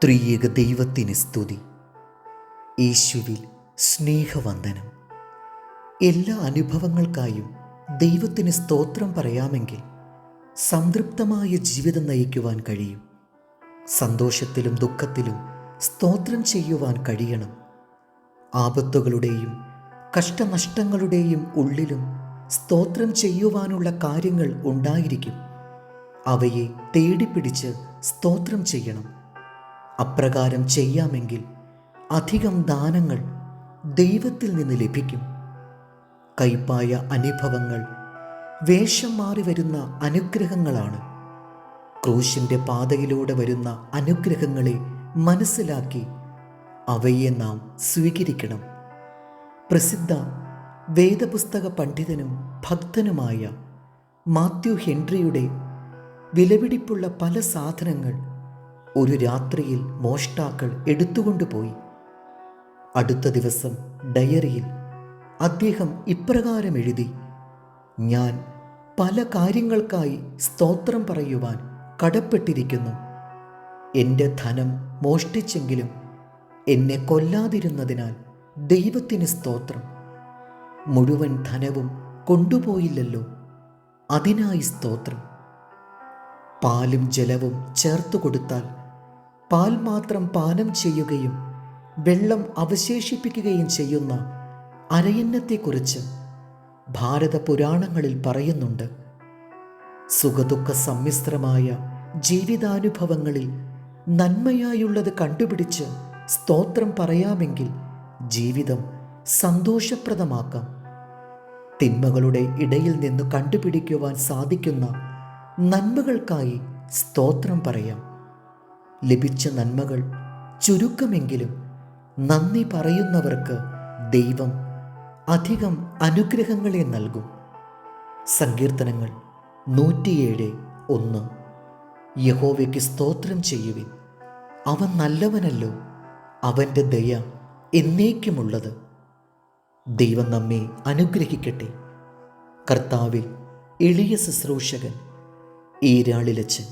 ത്രിയേക ദൈവത്തിന് സ്തുതി. യേശുവിൽ സ്നേഹവന്ദനം. എല്ലാ അനുഭവങ്ങൾക്കായും ദൈവത്തിന് സ്തോത്രം പറയാമെങ്കിൽ സംതൃപ്തമായ ജീവിതം നയിക്കുവാൻ കഴിയും. സന്തോഷത്തിലും ദുഃഖത്തിലും സ്തോത്രം ചെയ്യുവാൻ കഴിയണം. ആപത്തുകളുടെയും കഷ്ടനഷ്ടങ്ങളുടെയും ഉള്ളിലും സ്തോത്രം ചെയ്യുവാനുള്ള കാര്യങ്ങൾ ഉണ്ടായിരിക്കും. അവയെ തേടിപ്പിടിച്ച് സ്തോത്രം ചെയ്യണം. അപ്രകാരം ചെയ്യാമെങ്കിൽ അധികം ദാനങ്ങൾ ദൈവത്തിൽ നിന്ന് ലഭിക്കും. കൈപ്പായ അനുഭവങ്ങൾ വേഷം മാറി വരുന്ന അനുഗ്രഹങ്ങളാണ്. ക്രൂശിൻ്റെ പാതയിലൂടെ വരുന്ന അനുഗ്രഹങ്ങളെ മനസ്സിലാക്കി അവയെ നാം സ്വീകരിക്കണം. പ്രസിദ്ധ വേദപുസ്തക പണ്ഡിതനും ഭക്തനുമായ മാത്യു ഹെൻറിയുടെ വിലപിടിപ്പുള്ള പല സാധനങ്ങൾ ഒരു രാത്രിയിൽ മോഷ്ടാക്കൾ എടുത്തുകൊണ്ടുപോയി. അടുത്ത ദിവസം ഡയറിയിൽ അദ്ദേഹം ഇപ്രകാരം എഴുതി: ഞാൻ പല കാര്യങ്ങൾക്കായി സ്തോത്രം പറയുവാൻ കടപ്പെട്ടിരിക്കുന്നു. എൻ്റെ ധനം മോഷ്ടിച്ചെങ്കിലും എന്നെ കൊല്ലാതിരുന്നതിനാൽ ദൈവത്തിന് സ്തോത്രം. മുഴുവൻ ധനവും കൊണ്ടുപോയില്ലല്ലോ, അതിനായി സ്തോത്രം. പാലും ജലവും ചേർത്തു കൊടുത്താൽ പാൽ മാത്രം പാനം ചെയ്യുകയും വെള്ളം അവശേഷിപ്പിക്കുകയും ചെയ്യുന്ന അരയന്നത്തെക്കുറിച്ച് ഭാരത പുരാണങ്ങളിൽ പറയുന്നുണ്ട്. സുഖദുഃഖ സമ്മിശ്രമായ ജീവിതാനുഭവങ്ങളിൽ നന്മയായുള്ളത് കണ്ടുപിടിച്ച് സ്തോത്രം പറയാമെങ്കിൽ ജീവിതം സന്തോഷപ്രദമാക്കാം. തിന്മകളുടെ ഇടയിൽ നിന്ന് കണ്ടുപിടിക്കുവാൻ സാധിക്കുന്ന നന്മകൾക്കായി സ്തോത്രം പറയാം. ലഭിച്ച നന്മകൾ ചുരുക്കമെങ്കിലും നന്ദി പറയുന്നവർക്ക് ദൈവം അധികം അനുഗ്രഹങ്ങളെ നൽകും. സങ്കീർത്തനങ്ങൾ 107:1. യഹോവയ്ക്ക് സ്തോത്രം ചെയ്യുവിൻ, അവൻ നല്ലവനല്ലോ, അവൻ്റെ ദയ എന്നേക്കുമുള്ളത്. ദൈവം നമ്മെ അനുഗ്രഹിക്കട്ടെ. കർത്താവിൽ എളിയ ശുശ്രൂഷകൻ ഈരാളിലച്ചൻ.